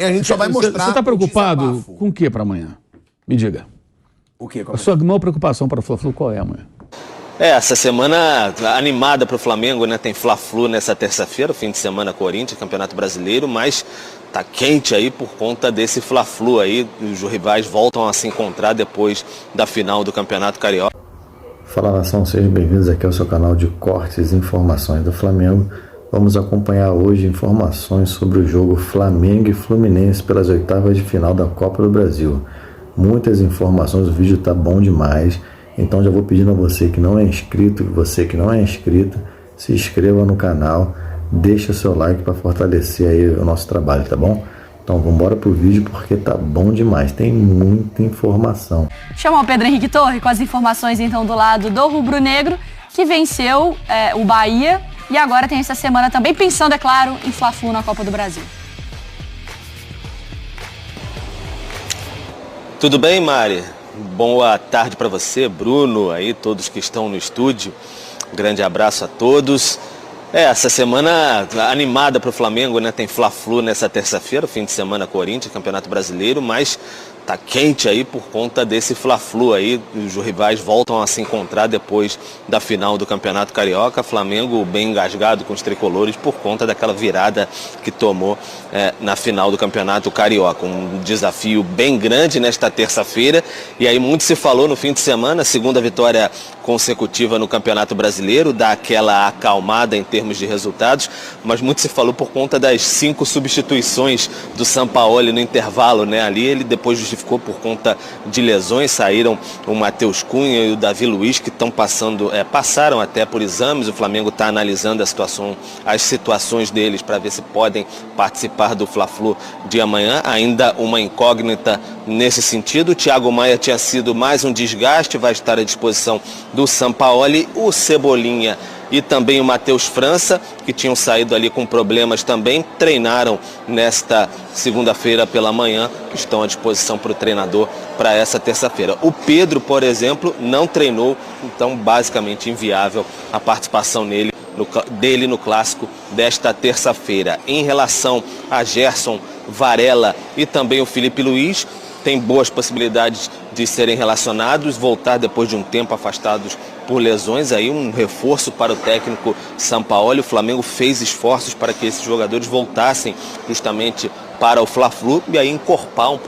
A gente só vai mostrar. Você está preocupado com o que para amanhã? Me diga. O quê? A sua maior preocupação para o Fla-Flu qual é amanhã? Essa semana animada para o Flamengo, né? Tem Fla-Flu nessa terça-feira, fim de semana Corinthians, Campeonato Brasileiro, mas tá quente aí por conta desse Fla-Flu aí. Os rivais voltam a se encontrar depois da final do Campeonato Carioca. Fala nação, sejam bem-vindos aqui ao seu canal de cortes e informações do Flamengo. Vamos acompanhar hoje informações sobre o jogo Flamengo e Fluminense pelas oitavas de final da Copa do Brasil. Muitas informações, o vídeo tá bom demais, então já vou pedindo a você que não é inscrito, se inscreva no canal, deixa o seu like para fortalecer aí o nosso trabalho, tá bom? Então vamos embora pro vídeo porque tá bom demais, tem muita informação. Chamar o Pedro Henrique Torre com as informações então do lado do Rubro Negro, que venceu o Bahia e agora tem essa semana também pensando, é claro, em Fla-Flu na Copa do Brasil. Tudo bem, Mari? Boa tarde para você, Bruno, aí todos que estão no estúdio. Um grande abraço a todos. Essa semana animada para o Flamengo, né? Tem Fla-Flu nessa terça-feira, fim de semana Corinthians, Campeonato Brasileiro, mas tá quente aí por conta desse Fla-Flu aí. Os rivais voltam a se encontrar depois da final do Campeonato Carioca. Flamengo bem engasgado com os tricolores por conta daquela virada que tomou na final do Campeonato Carioca. Um desafio bem grande nesta terça-feira. E aí muito se falou no fim de semana, segunda vitória consecutiva no Campeonato Brasileiro, dá aquela acalmada em termos de resultados, mas muito se falou por conta das 5 substituições do Sampaoli no intervalo, né? Ali ele depois justificou por conta de lesões, saíram o Matheus Cunha e o Davi Luiz, que estão passaram até por exames. O Flamengo está analisando as situações deles para ver se podem participar do Fla-Flu de amanhã. Ainda uma incógnita nesse sentido. O Thiago Maia tinha sido mais um desgaste, vai estar à disposição do Sampaoli. O Cebolinha e também o Matheus França, que tinham saído ali com problemas também, treinaram nesta segunda-feira pela manhã, estão à disposição para o treinador para essa terça-feira. O Pedro, por exemplo, não treinou, então basicamente inviável a participação dele no clássico desta terça-feira. Em relação a Gerson, Varela e também o Felipe Luiz, tem boas possibilidades de serem relacionados, voltar depois de um tempo afastados por lesões, aí um reforço para o técnico Sampaoli. O Flamengo fez esforços para que esses jogadores voltassem justamente para o Fla-Flu e aí encorpar um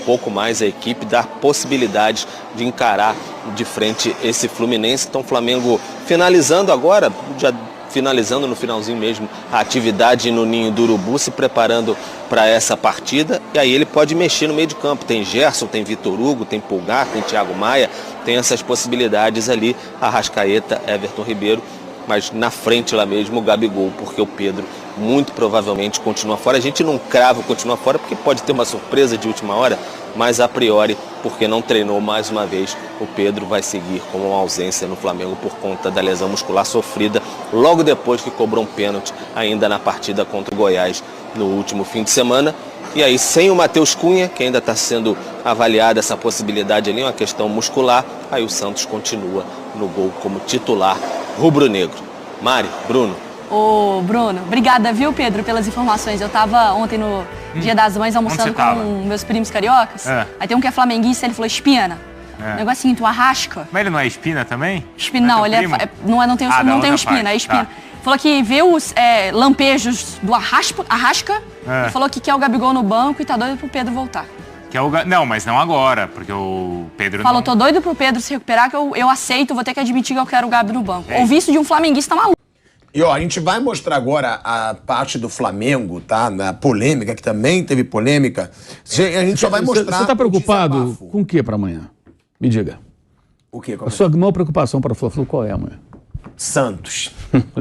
pouco mais a equipe, dar possibilidades de encarar de frente esse Fluminense. Então o Flamengo finalizando agora, já finalizando no finalzinho mesmo a atividade no Ninho do Urubu, se preparando para essa partida, e aí ele pode mexer no meio de campo. Tem Gerson, tem Vitor Hugo, tem Pulgar, tem Thiago Maia, tem essas possibilidades ali, Arrascaeta, Everton Ribeiro, mas na frente lá mesmo o Gabigol, porque o Pedro muito provavelmente continua fora. A gente não crava continua fora porque pode ter uma surpresa de última hora, mas a priori, porque não treinou mais uma vez, o Pedro vai seguir com uma ausência no Flamengo por conta da lesão muscular sofrida logo depois que cobrou um pênalti ainda na partida contra o Goiás no último fim de semana. E aí sem o Matheus Cunha, que ainda está sendo avaliada essa possibilidade ali, uma questão muscular, aí o Santos continua no gol como titular rubro-negro. Mari, Bruno. Ô, Bruno, obrigada, viu, Pedro, pelas informações. Eu tava ontem no Dia das Mães almoçando com meus primos cariocas. Aí tem um que é flamenguista, ele falou espina. Negocinho, tu arrasca. Mas ele não é espina também? Espina, não, ele não tem espina, é espina. Tá. Falou que vê os lampejos do Arrasca e falou que quer o Gabigol no banco e tá doido pro Pedro voltar. Não, mas não agora, porque o Pedro falou, tô doido pro Pedro se recuperar, que eu aceito, vou ter que admitir que eu quero o Gabi no banco. Ouvi isso de um flamenguista maluco. E ó, a gente vai mostrar agora a parte do Flamengo, tá? Na polêmica, que também teve polêmica. A gente só vai mostrar. Você tá preocupado com o que para amanhã? Me diga. O quê? A sua maior preocupação para o Fla-Flu qual é amanhã? Santos.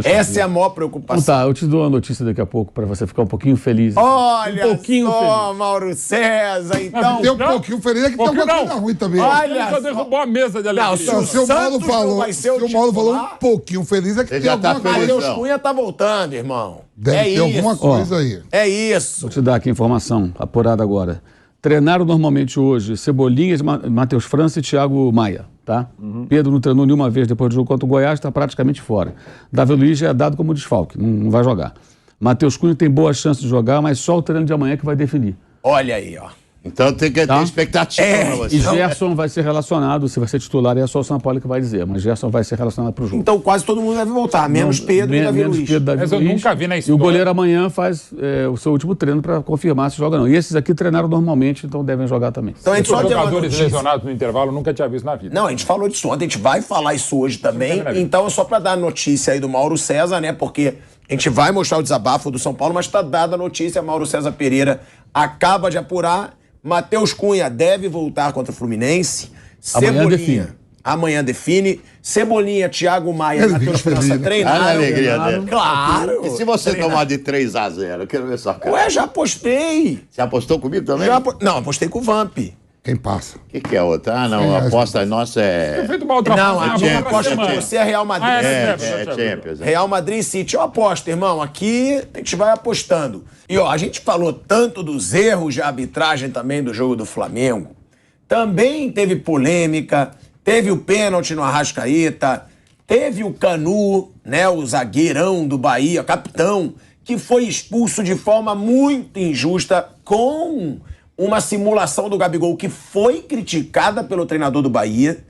Essa é a maior preocupação. Então tá, eu te dou uma notícia daqui a pouco para você ficar um pouquinho feliz. Olha só, Mauro César, então... Tem um pouquinho feliz, é que tem uma coisa ruim também. Olha só. Derrubou a mesa de alegria. Não, se o Mauro falou um pouquinho feliz, é que tem alguma coisa. Matheus Cunha tá voltando, irmão. Deve ter alguma coisa aí. É isso. Vou te dar aqui a informação, apurada agora. Treinaram normalmente hoje Cebolinha, Matheus França e Thiago Maia, tá? Pedro não treinou nenhuma vez depois do jogo contra o Goiás, está praticamente fora. Davi Luiz já é dado como desfalque, não vai jogar. Matheus Cunha tem boa chance de jogar, mas só o treino de amanhã que vai definir. Olha aí, ó. Então tem que ter expectativa pra você. E Gerson vai ser relacionado, se vai ser titular, é só o São Paulo que vai dizer, mas Gerson vai ser relacionado pro jogo. Então quase todo mundo deve voltar, menos Pedro e Davi Luiz. Mas eu nunca vi na história. E o goleiro amanhã faz o seu último treino para confirmar se joga ou não. E esses aqui treinaram normalmente, então devem jogar também. Então a gente só jogadores lesionados no intervalo, nunca tinha visto na vida. Não, a gente falou disso ontem, a gente vai falar isso hoje também. Então, só para dar a notícia aí do Mauro César, né? Porque a gente vai mostrar o desabafo do São Paulo, mas está dada a notícia, Mauro César Pereira acaba de apurar. Matheus Cunha deve voltar contra o Fluminense. Amanhã define. Cebolinha, Thiago Maia e Matheus França treinaram. Olha a alegria dele. Claro. E se você tomar de 3-0? Eu quero ver só. Ué, já apostei. Você apostou comigo também? Não, apostei com o Vamp. Quem passa? O que é outra? Ah, não, a aposta nossa é... Não, a minha aposta com você é Real Madrid. Champions. Real Madrid e City. Eu aposto, irmão. Aqui a gente vai apostando. E ó, a gente falou tanto dos erros de arbitragem também do jogo do Flamengo. Também teve polêmica, teve o pênalti no Arrascaeta, teve o Canu, né, o zagueirão do Bahia, capitão, que foi expulso de forma muito injusta com uma simulação do Gabigol que foi criticada pelo treinador do Bahia.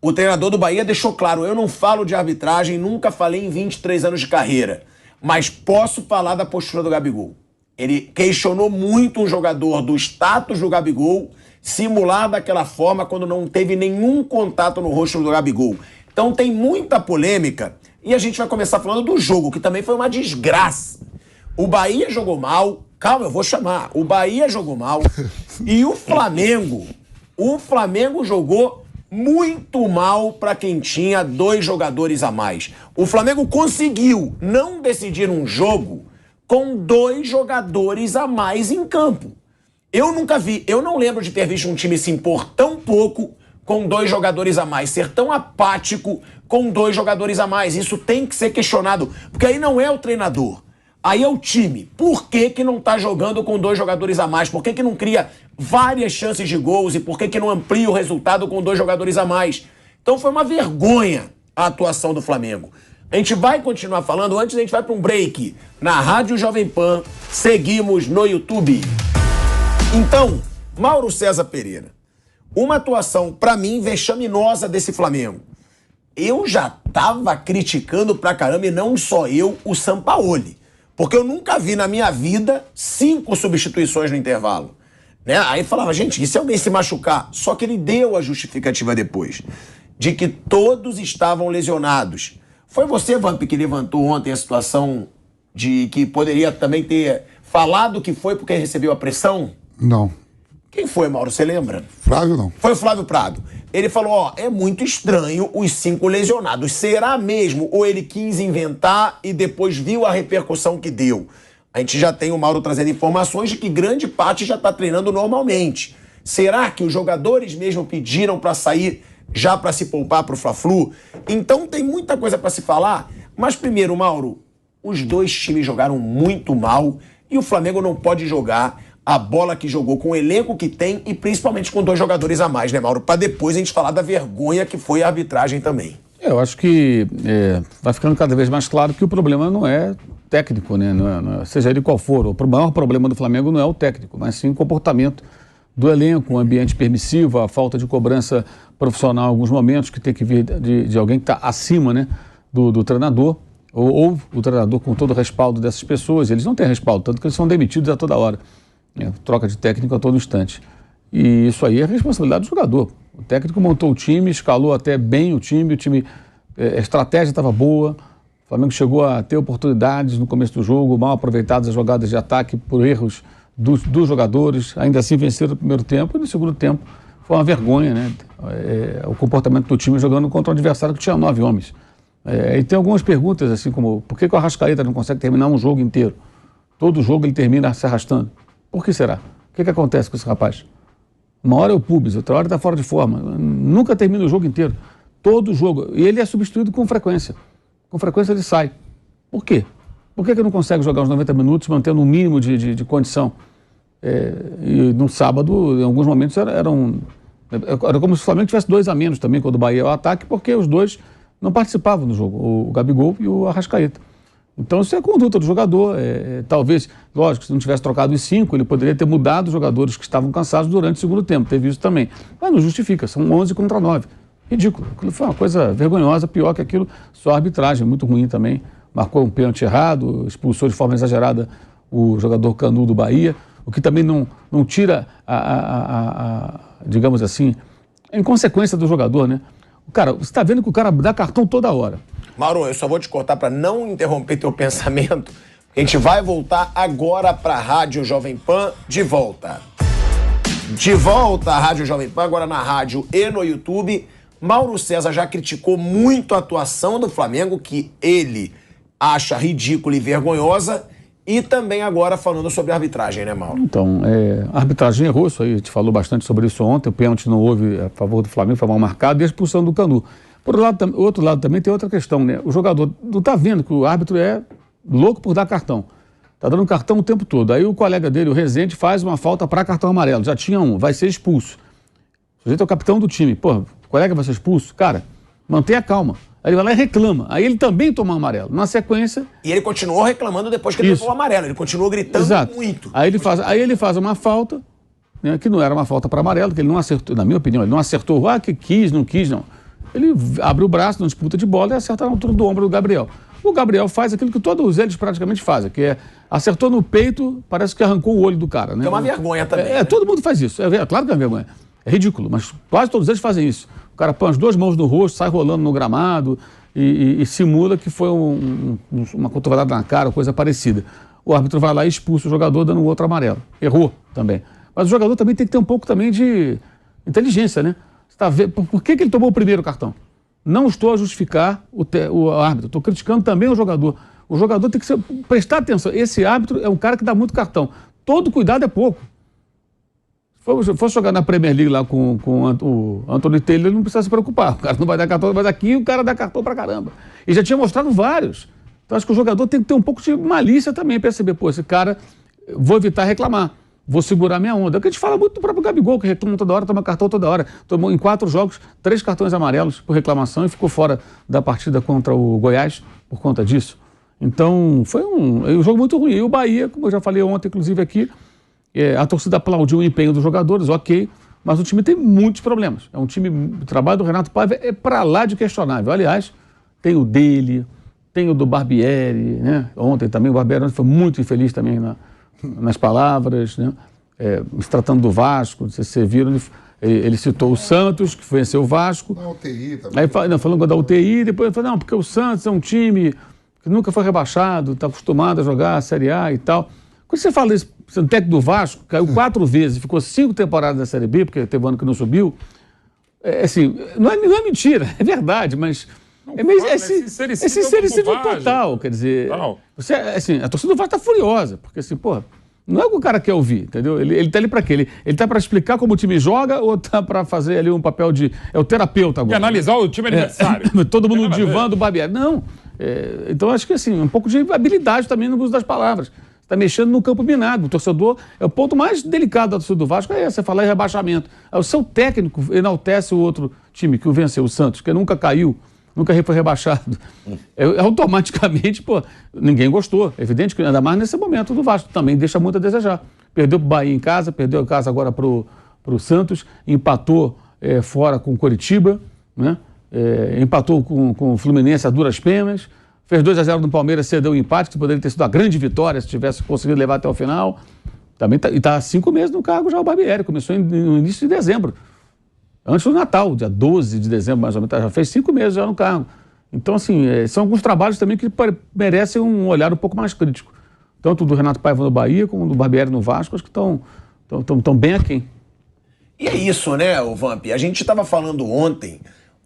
O treinador do Bahia deixou claro, eu não falo de arbitragem, nunca falei em 23 anos de carreira, mas posso falar da postura do Gabigol. Ele questionou muito um jogador do status do Gabigol simular daquela forma quando não teve nenhum contato no rosto do Gabigol. Então tem muita polêmica e a gente vai começar falando do jogo, que também foi uma desgraça. O Bahia jogou mal, calma, eu vou chamar. O Bahia jogou mal e o Flamengo jogou muito mal para quem tinha 2 jogadores a mais. O Flamengo conseguiu não decidir um jogo com 2 jogadores a mais em campo. Eu nunca vi, eu não lembro de ter visto um time se impor tão pouco com 2 jogadores a mais, ser tão apático com 2 jogadores a mais. Isso tem que ser questionado, porque aí não é o treinador, aí é o time. Por que que não tá jogando com 2 jogadores a mais? Por que que não cria várias chances de gols e por que que não amplia o resultado com 2 jogadores a mais? Então foi uma vergonha a atuação do Flamengo. A gente vai continuar falando, antes a gente vai para um break na Rádio Jovem Pan, seguimos no YouTube. Então, Mauro César Pereira, uma atuação, para mim, vexaminosa desse Flamengo. Eu já tava criticando pra caramba, e não só eu, o Sampaoli. Porque eu nunca vi na minha vida 5 substituições no intervalo. Né? Aí falava, gente, e se alguém se machucar? Só que ele deu a justificativa depois, de que todos estavam lesionados. Foi você, Vamp, que levantou ontem a situação de que poderia também ter falado que foi porque recebeu a pressão? Não. Quem foi, Mauro? Você lembra? Flávio não. Foi o Flávio Prado. Ele falou, ó, é muito estranho os 5 lesionados. Será mesmo? Ou ele quis inventar e depois viu a repercussão que deu? A gente já tem o Mauro trazendo informações de que grande parte já está treinando normalmente. Será que os jogadores mesmo pediram para sair já para se poupar para o Fla-Flu? Então tem muita coisa para se falar. Mas primeiro, Mauro, os 2 times jogaram muito mal e o Flamengo não pode jogar a bola que jogou com o elenco que tem e principalmente com 2 jogadores a mais, né, Mauro? Para depois a gente falar da vergonha que foi a arbitragem também. Eu acho que vai ficando cada vez mais claro que o problema não é técnico, né? Seja ele qual for. O maior problema do Flamengo não é o técnico, mas sim o comportamento do elenco, um ambiente permissivo, a falta de cobrança profissional em alguns momentos, que tem que vir de alguém que está acima, né, do treinador, ou o treinador com todo o respaldo dessas pessoas. Eles não têm respaldo, tanto que eles são demitidos a toda hora. Troca de técnico a todo instante. E isso aí é responsabilidade do jogador. O técnico montou o time, escalou até bem o time, a estratégia estava boa, o Flamengo chegou a ter oportunidades no começo do jogo, mal aproveitadas as jogadas de ataque por erros dos jogadores, ainda assim venceram o primeiro tempo, e no segundo tempo foi uma vergonha, né? O comportamento do time jogando contra um adversário que tinha 9 homens. E tem algumas perguntas, assim como, por que o Arrascaeta não consegue terminar um jogo inteiro? Todo jogo ele termina se arrastando. Por que será? O que acontece com esse rapaz? Uma hora é o pubis, outra hora está fora de forma. Nunca termina o jogo inteiro. Todo jogo. E ele é substituído com frequência. Com frequência ele sai. Por quê? Por que não consegue jogar os 90 minutos mantendo um mínimo de condição? E no sábado, em alguns momentos, era como se o Flamengo tivesse 2 a menos também quando o Bahia é o ataque, porque os 2 não participavam do jogo, o Gabigol e o Arrascaeta. Então isso é a conduta do jogador. Talvez, lógico, se não tivesse trocado os 5, ele poderia ter mudado os jogadores que estavam cansados durante o segundo tempo. Teve isso também. Mas não justifica, são 11 contra 9. Ridículo. Aquilo foi uma coisa vergonhosa, pior que aquilo. Só a arbitragem, muito ruim também. Marcou um pênalti errado, expulsou de forma exagerada o jogador Canu do Bahia, o que também não tira digamos assim, a inconsequência do jogador, né? Cara, você está vendo que o cara dá cartão toda hora. Mauro, eu só vou te cortar para não interromper teu pensamento. A gente vai voltar agora para a Rádio Jovem Pan, de volta. De volta à Rádio Jovem Pan, agora na rádio e no YouTube. Mauro César já criticou muito a atuação do Flamengo, que ele acha ridícula e vergonhosa, e também agora falando sobre a arbitragem, né, Mauro? Então, a arbitragem errou, isso aí, a gente falou bastante sobre isso ontem, o pênalti não houve a favor do Flamengo, foi mal marcado, e a expulsão do Canu. Por outro lado também tem outra questão, né? O jogador não está vendo que o árbitro é louco por dar cartão. Está dando cartão o tempo todo. Aí o colega dele, o Rezende, faz uma falta para cartão amarelo. Já tinha um, vai ser expulso. O sujeito é o capitão do time. Pô, o colega vai ser expulso? Cara, mantenha calma. Aí ele vai lá e reclama. Aí ele também toma um amarelo. Na sequência... E ele continuou reclamando depois que ele levou o amarelo. Ele continuou gritando muito. Aí ele faz uma falta, né, que não era uma falta para amarelo, que ele não acertou, na minha opinião, ele não acertou. Que quis, não. Ele abre o braço na disputa de bola e acerta na altura do ombro do Gabriel. O Gabriel faz aquilo que todos eles praticamente fazem, que é acertou no peito, parece que arrancou o olho do cara. Né? É uma vergonha também. Né? Todo mundo faz isso. Claro que é uma vergonha. É ridículo, mas quase todos eles fazem isso. O cara põe as duas mãos no rosto, sai rolando no gramado e simula que foi uma cotovelada na cara, coisa parecida. O árbitro vai lá e expulsa o jogador dando outro amarelo. Errou também. Mas o jogador também tem que ter um pouco também de inteligência, né? Você tá vendo, por que ele tomou o primeiro cartão? Não estou a justificar o árbitro, estou criticando também o jogador. O jogador tem que prestar atenção. Esse árbitro é um cara que dá muito cartão. Todo cuidado é pouco. Se for jogar na Premier League lá com o Anthony Taylor, ele não precisa se preocupar. O cara não vai dar cartão, mas aqui o cara dá cartão pra caramba. E já tinha mostrado vários. Então acho que o jogador tem que ter um pouco de malícia também, perceber, pô, esse cara, vou evitar reclamar. Vou segurar minha onda. É o que a gente fala muito do próprio Gabigol, que reclama toda hora, toma cartão toda hora. Tomou em 4 jogos, 3 cartões amarelos por reclamação e ficou fora da partida contra o Goiás por conta disso. Então, foi um jogo muito ruim. E o Bahia, como eu já falei ontem, inclusive aqui, a torcida aplaudiu o empenho dos jogadores, ok, mas o time tem muitos problemas. É um time, o trabalho do Renato Paiva é para lá de questionável. Aliás, tem o dele, tem o do Barbieri, né? Ontem também, o Barbieri foi muito infeliz também nas palavras, né? Se tratando do Vasco, vocês viram, ele citou o Santos, que venceu o Vasco. Na UTI também. Aí falando da UTI, depois ele falou, não, porque o Santos é um time que nunca foi rebaixado, está acostumado a jogar a Série A e tal. Quando você fala isso, o técnico do Vasco caiu 4 vezes, ficou 5 temporadas na Série B, porque teve um ano que não subiu, assim, não é mentira, é verdade, mas... É sincericídio total, quer dizer, assim, a torcida do Vasco está furiosa, porque assim, pô, não é o que o cara quer ouvir, entendeu? Ele tá ali para quê? Ele tá para explicar como o time joga ou tá para fazer ali um papel de... É o terapeuta agora. E analisar o time adversário. Todo mundo no divã do Barbieri. Não. Então acho que assim, um pouco de habilidade também no uso das palavras. Você está mexendo no campo minado. O torcedor, é o ponto mais delicado da torcida do Vasco, você falar em rebaixamento. O seu técnico enaltece o outro time que o venceu, o Santos, que nunca caiu, nunca foi rebaixado. Automaticamente, pô, ninguém gostou. É evidente que ainda mais nesse momento do Vasco. Também deixa muito a desejar. Perdeu para o Bahia em casa, perdeu a casa agora para o Santos, empatou fora com o Coritiba, né? Empatou com o Fluminense a duras penas, fez 2-0 no Palmeiras, cedeu o empate, que poderia ter sido uma grande vitória se tivesse conseguido levar até o final. Também está há 5 meses no cargo já o Barbieri, começou no início de dezembro. Antes do Natal, dia 12 de dezembro, mais ou menos, já fez 5 meses já no cargo. Então, assim, são alguns trabalhos também que merecem um olhar um pouco mais crítico. Tanto do Renato Paiva no Bahia, como do Barbieri no Vasco, acho que estão bem aquém. E é isso, né, o Vamp? A gente estava falando ontem,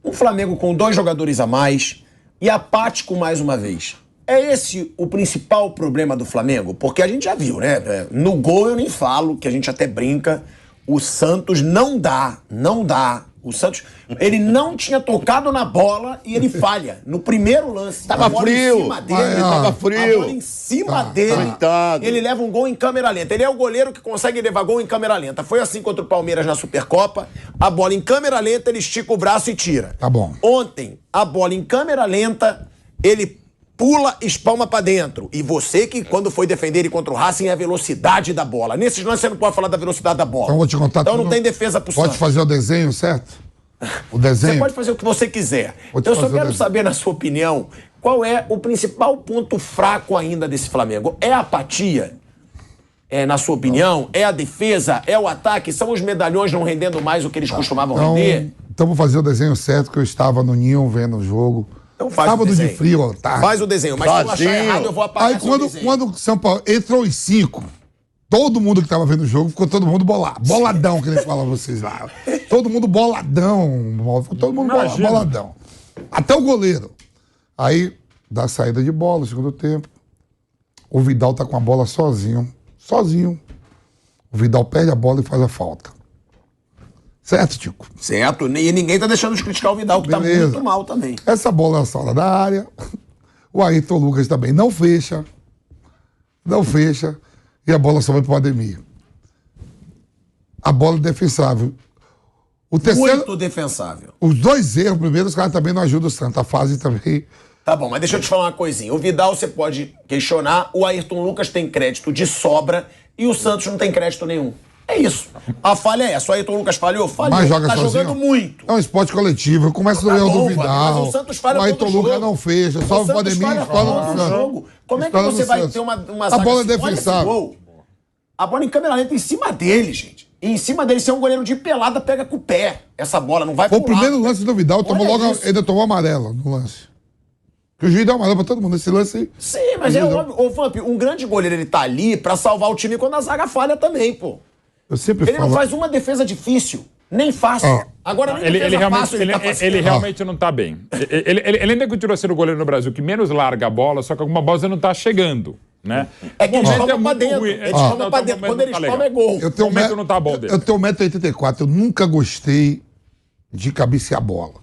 um Flamengo com 2 jogadores a mais e apático mais uma vez. É esse o principal problema do Flamengo? Porque a gente já viu, né? No gol eu nem falo, que a gente até brinca. O Santos não dá. O Santos, ele não tinha tocado na bola e ele falha. No primeiro lance, tava frio. Em cima dele, tava frio. A bola em cima dele. Coitado. Ele leva um gol em câmera lenta. Ele é o goleiro que consegue levar gol em câmera lenta. Foi assim contra o Palmeiras na Supercopa. A bola em câmera lenta, ele estica o braço e tira. Tá bom. Ontem, a bola em câmera lenta, ele pula, espalma pra dentro. E você que, quando foi defender ele contra o Racing, é a velocidade da bola. Nesses lances você não pode falar da velocidade da bola. Então, vou te contar então não tem defesa pro Santos. Pode fazer o desenho, certo? O desenho? Você pode fazer o que você quiser. Então, eu só quero saber, na sua opinião, qual é o principal ponto fraco ainda desse Flamengo? É a apatia? Na sua opinião? É a defesa? É o ataque? São os medalhões não rendendo mais o que eles costumavam render? Então vou fazer o desenho certo, que eu estava no Ninho vendo o jogo. Então faz sábado o desenho. De frio, tá? Faz o desenho, mas se eu achar errado, eu vou apagar. Aí quando o São Paulo entrou os 5, todo mundo que estava vendo o jogo ficou todo mundo bolado. Boladão, que nem falam vocês lá. Todo mundo boladão. Ficou todo mundo boladão. Até o goleiro. Aí, dá saída de bola, segundo tempo. O Vidal tá com a bola sozinho. Sozinho. O Vidal perde a bola e faz a falta. Certo, Tico? Certo. E ninguém tá deixando de criticar o Vidal, que beleza. Tá muito mal também. Essa bola é fora da área. O Ayrton Lucas também não fecha. Não fecha. E a bola só vai pro Ademir. A bola é defensável. O terceiro, muito defensável. Os 2 erros primeiros, os caras também não ajudam o Santos. A fase também. Tá bom, mas deixa eu te falar uma coisinha. O Vidal você pode questionar, o Ayrton Lucas tem crédito de sobra e o Santos não tem crédito nenhum. É isso. A falha é essa. O Ayrton Lucas falhou? Falhou. Mas joga tá sozinho. Jogando muito. É um esporte coletivo. Começa no erro do Vidal. Mas o Santos falha. O Ayrton Lucas não fecha. Só o Ademir escola no jogo. Como é que você vai ter uma zaga a bola é defensável. A bola em câmera lenta em cima dele, gente. E em cima dele, se é um goleiro de pelada, pega com o pé. Essa bola não vai pro lado. O primeiro lance do Vidal, ainda tomou amarelo no lance. Que o juiz deu amarelo pra todo mundo. Esse lance aí. Sim, mas é óbvio. Ô, Vamp, um grande goleiro, ele tá ali pra salvar o time quando a zaga falha também, pô. Eu sempre ele falo... não faz uma defesa difícil, nem fácil. Agora, nem ele realmente não tá bem. Ele ainda continua sendo o goleiro no Brasil que menos larga a bola, só que alguma bola não tá chegando. Né? É que eles tomam pra dentro. Eles tomam pra dentro. Quando eles tomam, é gol. Eu tenho não tá bom dele. Eu tenho 1,84 m. Eu nunca gostei de cabecear a bola.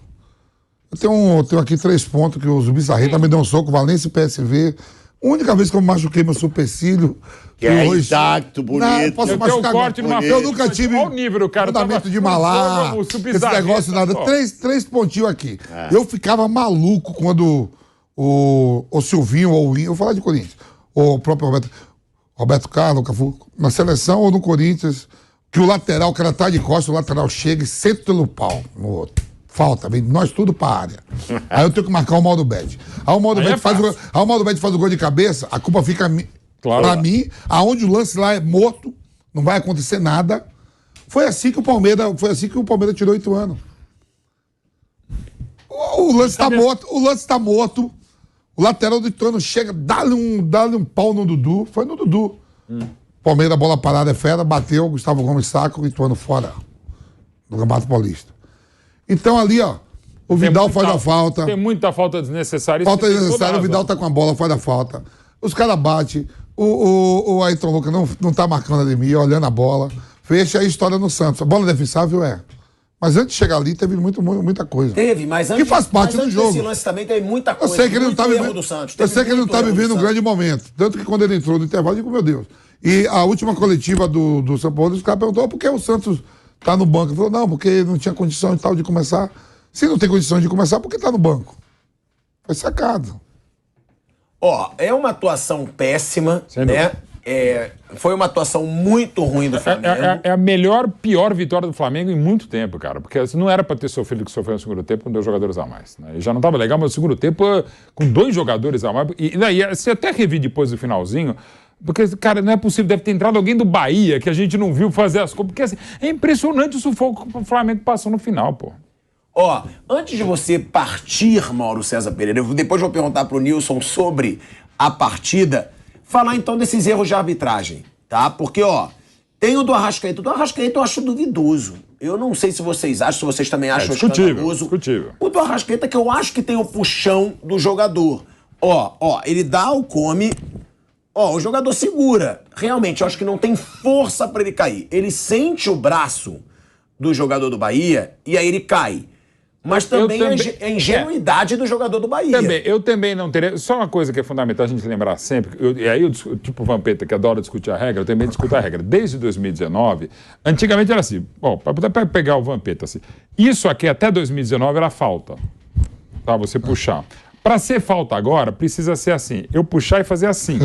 Eu tenho aqui 3 pontos que o Zubizarreta também deu um soco, Valência e PSV. A única vez que eu machuquei meu supercílio... Que é hoje... intacto, bonito. Não, posso machucar eu nunca tive o nível, cara, fundamento de malar, esse negócio nada. 3 pontinhos aqui. Eu ficava maluco quando o Silvinho ou o Winho, eu vou falar de Corinthians, o próprio Roberto Carlos, na seleção ou no Corinthians, que o lateral, o cara tá de costas, o lateral chega e senta pelo pau no outro. Falta, vem nós tudo pra área. Aí eu tenho que marcar o Maldo Bet. Aí o Maldo Bet faz o gol de cabeça, a culpa fica pra mim, aonde o lance lá é morto, não vai acontecer nada. Foi assim que o Palmeiras tirou 8 anos. O lance tá morto. O lateral do Ituano chega, dá-lhe um pau no Dudu. Foi no Dudu. Palmeiras, a bola parada é fera, bateu, Gustavo Gomes saca, o Ituano fora do Campeonato Paulista. Então ali, ó, o Vidal faz a falta. Tem muita falta desnecessária. Falta desnecessária, o Vidal tá com a bola, faz a falta. Os caras batem, o Ayrton Lucas não tá marcando a Ademir, olhando a bola. Fecha a história no Santos. A bola defensável é. Mas antes de chegar ali, teve muita coisa. Teve, mas antes, que faz parte do jogo. Esse lance também teve muita coisa. Eu sei que ele não tá vivendo um grande momento. Tanto que quando ele entrou no intervalo, eu digo, meu Deus. E a última coletiva do São Paulo, os caras perguntaram por que o Santos tá no banco. Ele falou, não, porque não tinha condição e tal de começar. Se não tem condição de começar, por que tá no banco? Foi sacado. Ó, é uma atuação péssima, né? Foi uma atuação muito ruim do Flamengo. É a pior vitória do Flamengo em muito tempo, cara. Porque não era para ter sofrido o que sofreu no segundo tempo com 2 jogadores a mais. Né? Já não estava legal, mas no segundo tempo, com 2 jogadores a mais. E daí, você até revi depois do finalzinho. Porque, cara, não é possível, deve ter entrado alguém do Bahia que a gente não viu fazer as coisas. Porque assim, é impressionante o sufoco que o Flamengo passou no final, pô. Ó, antes de você partir, Mauro César Pereira, depois vou perguntar pro Nilson sobre a partida, falar então desses erros de arbitragem, tá? Porque, ó, tem o do Arrascaeta. O do Arrascaeta eu acho duvidoso. Eu não sei se vocês acham, se vocês também acham escandaloso. Discutível. O do Arrascaeta que eu acho que tem o puxão do jogador. Ó, ele dá o come... Ó, o jogador segura. Realmente, eu acho que não tem força pra ele cair. Ele sente o braço do jogador do Bahia e aí ele cai. Mas também é ingenuidade do jogador do Bahia. Eu também não teria... Só uma coisa que é fundamental a gente lembrar sempre, tipo o Vampeta, que adora discutir a regra, eu também discuto a regra. Desde 2019, antigamente era assim, para pegar o Vampeta assim, isso aqui até 2019 era falta, tá? Você puxar. A Para ser falta agora, precisa ser assim. Eu puxar e fazer assim.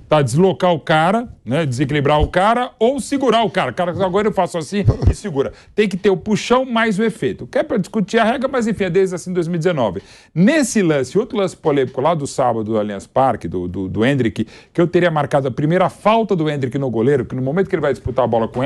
Tá? Deslocar o cara, né? Desequilibrar o cara ou segurar o cara. Agora eu faço assim e segura. Tem que ter o puxão mais o efeito. Que é para discutir a regra, mas enfim, é desde assim 2019. Nesse lance, outro lance polêmico lá do sábado do Allianz Parque, do Endrick, que eu teria marcado a primeira falta do Endrick no goleiro, que no momento que ele vai disputar a bola com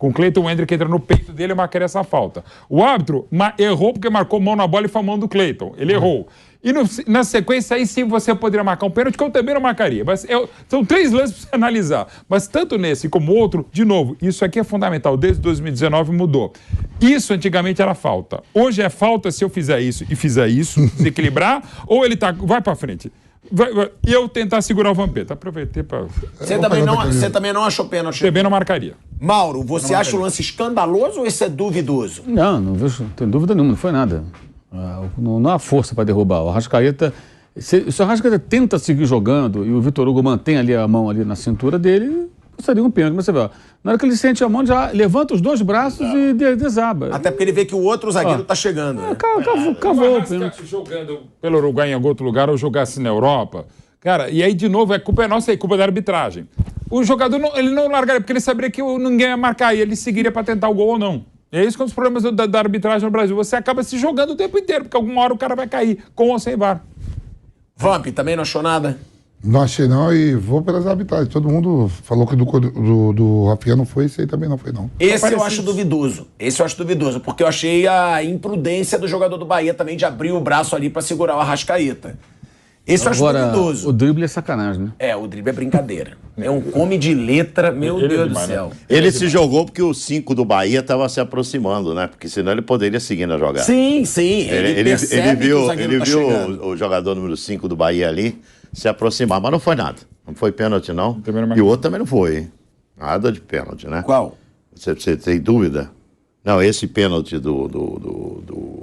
o Cleiton, o Endrick entra no peito dele e marcaria essa falta. O árbitro errou porque marcou mão na bola e foi a mão do Cleiton. Ele errou. E na sequência, aí sim você poderia marcar um pênalti, que eu também não marcaria. Mas são 3 lances para você analisar. Mas tanto nesse como outro, de novo, isso aqui é fundamental. Desde 2019 mudou. Isso antigamente era falta. Hoje é falta se eu fizer isso e fizer isso, desequilibrar, ou ele vai para frente. E eu tentar segurar o Vampeta. Aproveitei para... Você também não achou pênalti? Também não marcaria. Mauro, você acha o lance escandaloso ou esse é duvidoso? Não vejo, não tenho dúvida nenhuma, não foi nada. Não há força para derrubar. O Arrascaeta, se o Arrascaeta tenta seguir jogando e o Vitor Hugo mantém ali a mão ali na cintura dele, seria um pênalti. Mas você vê, na hora que ele sente a mão, já levanta os 2 braços e desaba. Até porque ele vê que o outro zagueiro está chegando. Né? Cavou o pênalti. Jogando pelo Uruguai em algum outro lugar ou jogasse na Europa, cara, e aí de novo, a culpa é nossa e culpa da arbitragem. O jogador ele não largaria, porque ele saberia que ninguém ia marcar e ele seguiria para tentar o gol ou não. E é isso que é um dos problemas da arbitragem no Brasil. Você acaba se jogando o tempo inteiro, porque alguma hora o cara vai cair, com ou sem VAR. Vamp, também não achou nada? Não achei não e vou pelas arbitragens. Todo mundo falou que do Rafinha não foi, esse aí também não foi não. Esse eu acho duvidoso. Porque eu achei a imprudência do jogador do Bahia também de abrir o braço ali pra segurar o Arrascaeta. Esse eu acho duvidoso. O drible é sacanagem, né? O drible é brincadeira. É um come de letra, meu Deus do céu. Ele se jogou porque o 5 do Bahia estava se aproximando, né? Porque senão ele poderia seguir na jogada. Sim. Ele viu o jogador número 5 do Bahia ali se aproximar, mas não foi nada. Não foi pênalti, não. E o outro também não foi, hein? Nada de pênalti, né? Qual? Você tem dúvida? Não, esse pênalti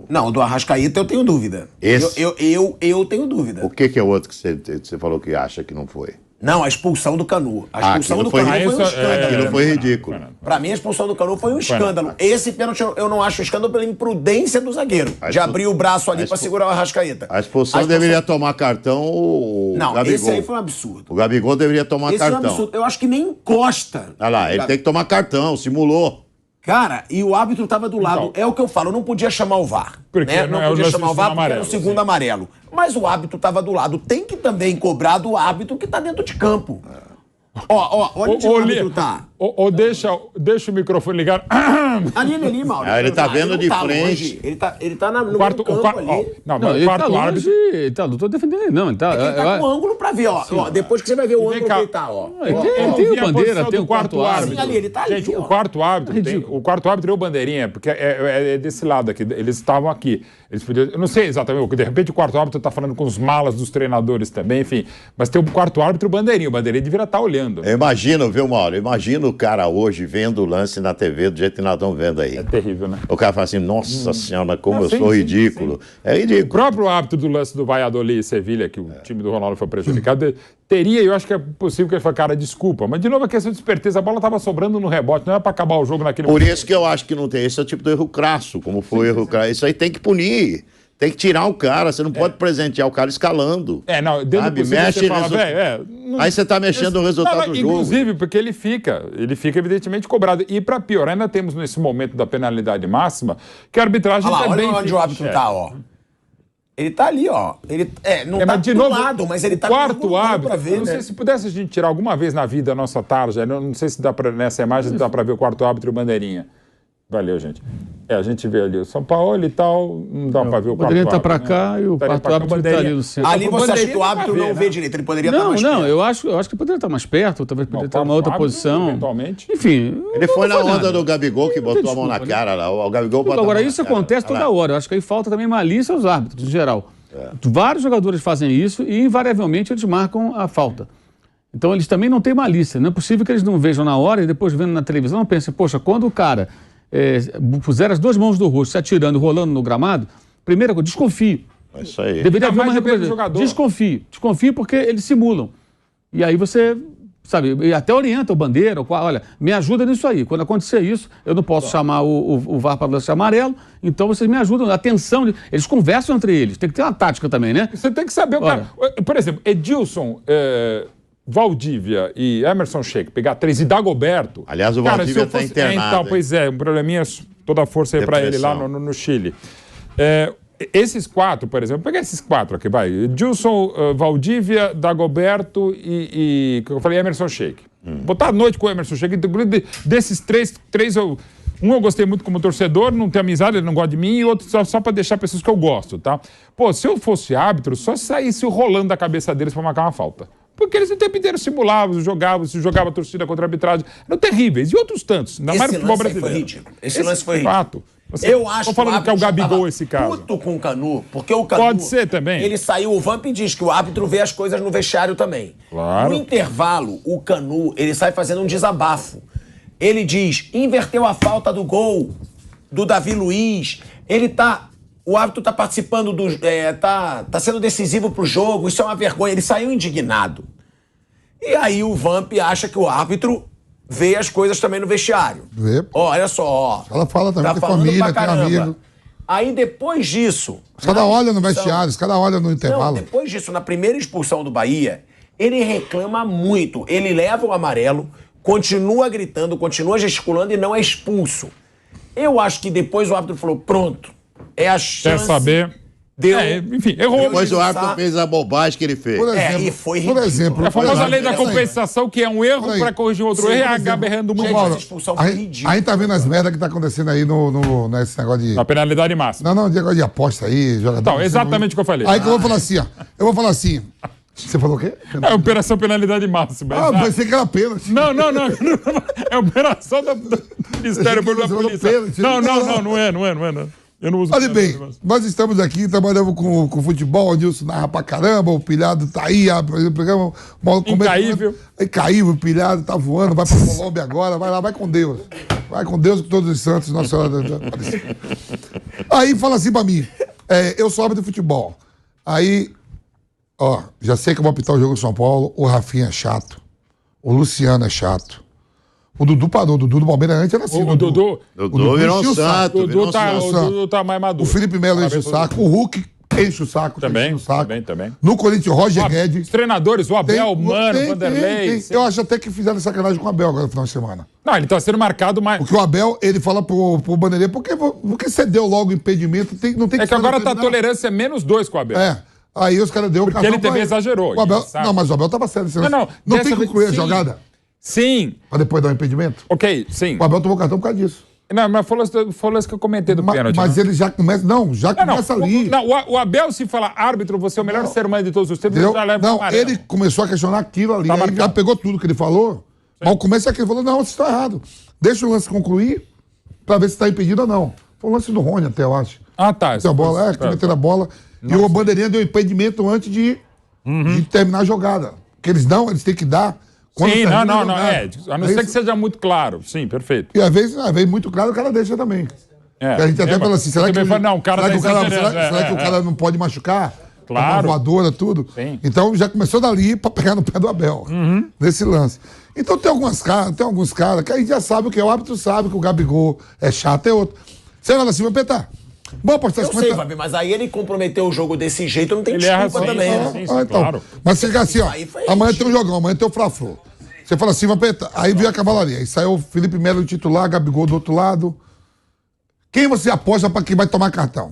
Não, do Arrascaeta eu tenho dúvida. Esse? Eu tenho dúvida. O que é o outro que você falou que acha que não foi? Não, a expulsão do Canu. A expulsão do Canu foi um escândalo. Aquilo foi ridículo. Pra mim, a expulsão do Canu foi um escândalo. Esse pênalti eu não acho escândalo pela imprudência do zagueiro. De abrir o braço ali pra segurar o Arrascaeta. A expulsão deveria tomar cartão o Gabigol. Esse aí foi um absurdo. O Gabigol deveria tomar cartão. Esse é um absurdo. Eu acho que nem encosta. Olha lá, ele tem que tomar cartão, simulou. Cara, e o árbitro tava do lado. É o que eu falo, eu não podia chamar o VAR. Porque não podia chamar o VAR porque era o segundo amarelo. Mas o árbitro tava do lado. Tem que também cobrar do árbitro que tá dentro de campo. Olha onde o árbitro tá. Deixa o microfone ligado. Ali, Mauro. Ele tá vendo de frente. Ele tá no campo ali. O quarto árbitro... Não tô defendendo ele, não. Ele tá com ângulo pra ver, ó. Depois que você vai ver o ângulo que ele tá, ó. Tem a bandeira, tem o quarto árbitro. Ele tá ali, gente, o quarto árbitro é o bandeirinha, porque é desse lado aqui. Eles estavam aqui. Eu não sei exatamente, de repente o quarto árbitro tá falando com os malas dos treinadores também, enfim. Mas tem o quarto árbitro e o bandeirinha. O bandeirinha deveria estar olhando. Eu imagino, viu, Mauro? Imagina o cara hoje vendo o lance na TV do jeito que nós estamos vendo aí. É terrível, né? O cara fala assim, nossa senhora, como eu sou ridículo. É ridículo. O próprio árbitro do lance do Valladolid e Sevilha, que o time do Ronaldo foi prejudicado, teria, eu acho que é possível que ele fale, cara, desculpa. Mas de novo a questão de esperteza, a bola estava sobrando no rebote, não era para acabar o jogo naquele momento. Por isso que eu acho que não tem. Esse é o tipo de erro crasso, como foi o erro crasso. Isso aí tem que punir. Tem que tirar o cara, você não pode presentear o cara escalando. Dentro do possível você fala, aí você tá mexendo no resultado do jogo. Inclusive, porque ele fica evidentemente cobrado. E para piorar, ainda temos nesse momento da penalidade máxima, que a arbitragem também... Olha onde o árbitro tá, ó. Ele tá ali, ó. Ele não tá de novo, lado, mas ele tá quarto árbitro. Pra ver, não sei se pudesse a gente tirar alguma vez na vida a nossa tarja, não sei se dá pra, nessa imagem dá para ver o quarto árbitro e o bandeirinha. Valeu, gente. A gente vê ali o São Paulo e tal, não dá para ver o quarto árbitro. Poderia estar para cá e o quarto árbitro está ali no centro. Ali você acha que o árbitro não vê direito, ele poderia estar mais perto. Não, eu acho que poderia estar mais perto, talvez poderia estar em uma outra posição. Eventualmente. Enfim. Ele foi na onda do Gabigol que botou a mão na cara lá. O Gabigol botou agora, isso acontece toda hora. Eu acho que aí falta também malícia aos árbitros, em geral. Vários jogadores fazem isso e, invariavelmente, eles marcam a falta. Então, eles também não têm malícia. Não é possível que eles não vejam na hora e depois vendo na televisão não pensem, poxa, quando o cara puser as 2 mãos no rosto, se atirando, rolando no gramado, primeiro, desconfie. É isso aí. Deveria haver uma recomendação. Desconfie porque eles simulam. E aí você sabe, e até orienta o Bandeira, olha, me ajuda nisso aí. Quando acontecer isso, eu não posso chamar o VAR para lançar amarelo, então vocês me ajudam. Atenção, eles conversam entre eles. Tem que ter uma tática também, né? Você tem que saber o cara. Por exemplo, Edilson, Valdívia e Emerson Sheik, pegar 3 e Dagoberto. Aliás, o Valdívia está internado. Então, pois é, um probleminha, toda a força aí para ele lá no Chile. Esses 4, por exemplo, pegar esses 4 aqui, vai. Edilson, Valdívia, Dagoberto e eu falei, Emerson Sheik. Botar a noite com o Emerson Sheik. Desses três eu gostei muito como torcedor, não tem amizade, ele não gosta de mim, e outro só para deixar pessoas que eu gosto, tá? Pô, se eu fosse árbitro, só saísse rolando a cabeça deles para marcar uma falta. Porque eles o tempo inteiro simulavam, jogavam a torcida contra a arbitragem. Eram terríveis. E outros tantos. Na maioria do futebol brasileiro. Foi ridículo. Esse lance foi ridículo. Fato. Eu acho tô falando que é o Gabigol esse caso. Puto com o Canu, porque o Canu... Pode ser também. Ele saiu, o Vamp diz que o árbitro vê as coisas no vestiário também. Claro. No intervalo, o Canu, ele sai fazendo um desabafo. Ele diz, inverteu a falta do gol do Davi Luiz. O árbitro tá participando tá sendo decisivo pro jogo, isso é uma vergonha. Ele saiu indignado. E aí o Vamp acha que o árbitro vê as coisas também no vestiário. Vê. Olha só, Ela fala também, tá tem falando família, pra tem caramba. amigo. Aí depois disso... Os caras olham no vestiário, os caras olham no intervalo. Não, depois disso, na primeira expulsão do Bahia, ele reclama muito. Ele leva o amarelo, continua gritando, continua gesticulando e não é expulso. Eu acho que depois o árbitro falou, pronto, é a chance... Quer saber? Deu, enfim, errou. Depois o árbitro fez a bobagem que ele fez. E foi ridículo. Por exemplo, É a famosa lei da compensação, que é um erro para corrigir outro erro e acaba errando muito. Essa expulsão foi ridícula. Aí tá vendo as merdas que tá acontecendo aí nesse negócio de... Na penalidade máxima. Não, negócio de aposta aí, jogador... Então, exatamente o que eu falei. Aí que eu vou falar assim, Você falou o quê? É operação penalidade máxima. Pensei que era pênalti. Não. É operação do Ministério Público da Polícia. Não é. Eu não uso. Olha bem, nós estamos aqui, trabalhamos com futebol, o Nilson narra pra caramba, o Pilhado tá aí, o programa... Incaível, o Pilhado tá voando, vai pra Colômbia agora, vai lá, vai com Deus. Vai com Deus, com todos os santos, Nossa Senhora da Aparecida. Aí fala assim pra mim, eu sou árbitro de futebol. Aí, já sei que eu vou apitar o jogo do São Paulo, o Rafinha é chato, o Luciano é chato. O Dudu parou, o Dudu do Palmeiras antes era assim. O Dudu virou um santo. O Dudu tá mais maduro. O Felipe Melo enche o saco, o Hulk enche o saco. Também. No Corinthians, o Roger Guedes. Os treinadores, o Abel, Mano, Vanderlei. Eu acho até que fizeram sacanagem com o Abel agora no final de semana. Não, ele tá sendo marcado mais... Porque o Abel, ele fala pro Vanderlei, porque você deu logo o impedimento, não tem que... É que agora tá a tolerância -2 com o Abel. Aí os caras deu o cartão. Porque ele também exagerou. Não, mas o Abel tava certo. Não tem que concluir a jogada? Sim. Pra depois dar um impedimento? Ok, sim. O Abel tomou cartão por causa disso. Não, mas falou isso que eu comentei do pênalti. Mas ele já começa... começa ali. Não, o Abel, se falar árbitro, você é o melhor ser humano de todos os tempos, ele já leva o amarelo. Ele começou a questionar aquilo ali. Ele já pegou tudo que ele falou. Mas o começo é que ele falou, não, vocês estão errados. Deixa o lance concluir pra ver se tá impedido ou não. Foi o lance do Rony até, eu acho. Tá. A bola, que meteram a bola. Nossa. E o Bandeirinha deu impedimento antes de terminar a jogada. Porque eles têm que dar... Sim, não. A não ser que seja muito claro. Sim, perfeito. E às vezes muito claro, o cara deixa também. A gente até fala assim, será que o cara não pode machucar? Claro. Uma voadora, tudo. Sim. Então já começou dali pra pegar no pé do Abel. Nesse lance. Então tem alguns caras que a gente já sabe o que é. O árbitro sabe que o Gabigol é chato, é outro. Você fala assim, vai petar. Bom, apostar 50... Eu sei, Fabi, mas aí ele comprometeu o jogo desse jeito, não tem desculpa também, né? Então. Claro. Mas você fica assim, amanhã tem um jogão, amanhã tem o Fla-Flu. Você fala assim, Vampeta, aí veio a cavalaria. Aí saiu o Felipe Melo titular, Gabigol do outro lado. Quem você aposta pra quem vai tomar cartão?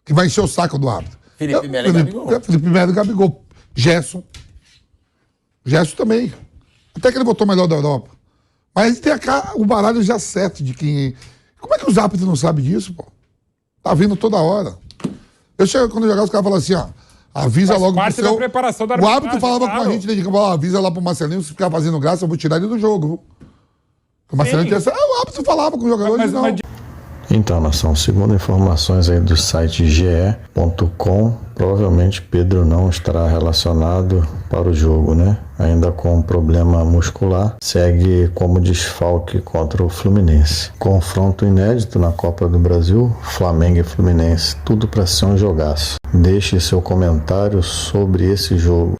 Que vai encher o saco do árbitro? Felipe Melo e Gabigol. Felipe Melo e Gabigol. Gerson também. Até que ele botou o melhor da Europa. Mas tem o baralho já certo de quem... Como é que os árbitros não sabem disso, pô? Tá vindo toda hora. Quando eu jogava, os caras falavam assim, avisa logo pro seu... da preparação da o árbitro falava com a gente, né, avisa lá pro Marcelinho, se ficar fazendo graça, eu vou tirar ele do jogo, viu? O Marcelinho tinha essa... O árbitro falava com o jogador, não. Então, nação, segundo informações aí do site ge.com, provavelmente Pedro não estará relacionado para o jogo, né? Ainda com problema muscular, segue como desfalque contra o Fluminense. Confronto inédito na Copa do Brasil, Flamengo e Fluminense, tudo para ser um jogaço. Deixe seu comentário sobre esse jogo.